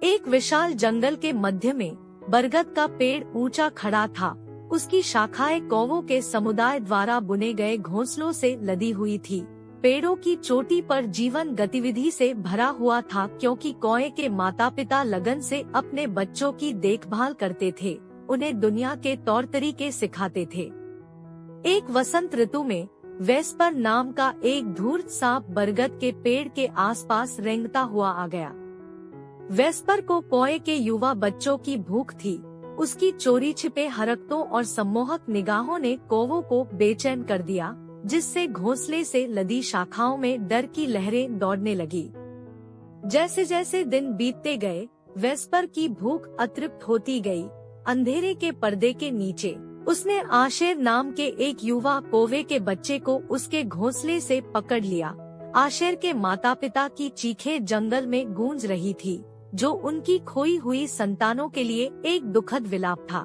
एक विशाल जंगल के मध्य में बरगद का पेड़ ऊंचा खड़ा था। उसकी शाखाएं कौवों के समुदाय द्वारा बुने गए घोंसलों से लदी हुई थी। पेड़ों की चोटी पर जीवन गतिविधि से भरा हुआ था, क्योंकि कौए के माता पिता लगन से अपने बच्चों की देखभाल करते थे, उन्हें दुनिया के तौर तरीके सिखाते थे। एक वसंत ऋतु में वेस्पर नाम का एक धूर्त सांप बरगद के पेड़ के आसपास रेंगता हुआ आ गया। वेस्पर को कौए के युवा बच्चों की भूख थी। उसकी चोरी छिपे हरकतों और सम्मोहक निगाहों ने कौवों को बेचैन कर दिया, जिससे घोंसले से लदी शाखाओं में डर की लहरें दौड़ने लगी। जैसे जैसे दिन बीतते गए, वेस्पर की भूख अतृप्त होती गई। अंधेरे के पर्दे के नीचे उसने आशेर नाम के एक युवा कौवे के बच्चे को उसके घोंसले से पकड़ लिया। आशेर के माता पिता की चीखें जंगल में गूंज रही थी, जो उनकी खोई हुई संतानों के लिए एक दुखद विलाप था।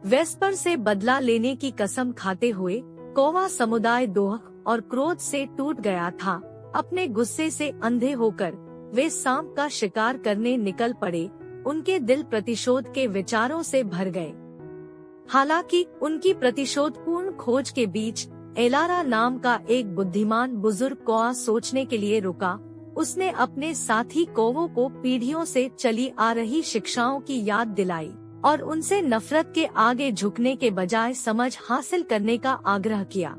वेस्पर से बदला लेने की कसम खाते हुए कौवा समुदाय दोह और क्रोध से टूट गया था। अपने गुस्से से अंधे होकर वे सांप का शिकार करने निकल पड़े। उनके दिल प्रतिशोध के विचारों से भर गए। हालांकि उनकी प्रतिशोधपूर्ण खोज के बीच एलारा नाम का एक बुद्धिमान बुजुर्ग कौवा सोचने के लिए रुका। उसने अपने साथी कौवों को पीढ़ियों से चली आ रही शिक्षाओं की याद दिलाई और उनसे नफरत के आगे झुकने के बजाय समझ हासिल करने का आग्रह किया।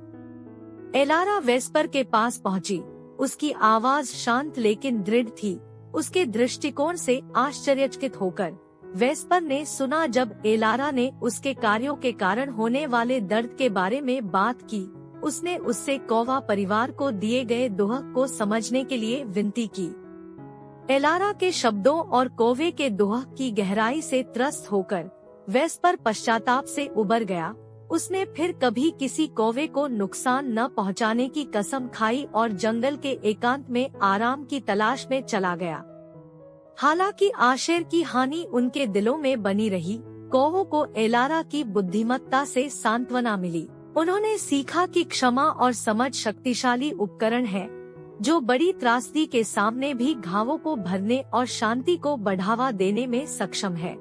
एलारा वेस्पर के पास पहुंची। उसकी आवाज शांत लेकिन दृढ़ थी। उसके दृष्टिकोण से आश्चर्यचकित होकर वेस्पर ने सुना। जब एलारा ने उसके कार्यों के कारण होने वाले दर्द के बारे में बात की, उसने उससे कौवा परिवार को दिए गए दोह को समझने के लिए विनती की। एलारा के शब्दों और कौवे के दोह की गहराई से त्रस्त होकर वेस्पर पश्चाताप से उबर गया। उसने फिर कभी किसी कौवे को नुकसान न पहुंचाने की कसम खाई और जंगल के एकांत में आराम की तलाश में चला गया। हालांकि आशेर की हानि उनके दिलों में बनी रही। कौवों को एलारा की बुद्धिमत्ता से सांत्वना मिली। उन्होंने सीखा कि क्षमा और समझ शक्तिशाली उपकरण है, जो बड़ी त्रासदी के सामने भी घावों को भरने और शांति को बढ़ावा देने में सक्षम है।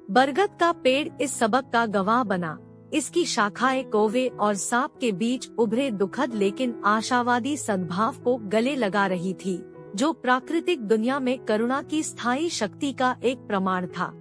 बरगद का पेड़ इस सबक का गवाह बना। इसकी शाखाएं कौवे और सांप के बीच उभरे दुखद लेकिन आशावादी सद्भाव को गले लगा रही थी, जो प्राकृतिक दुनिया में करुणा की स्थायी शक्ति का एक प्रमाण था।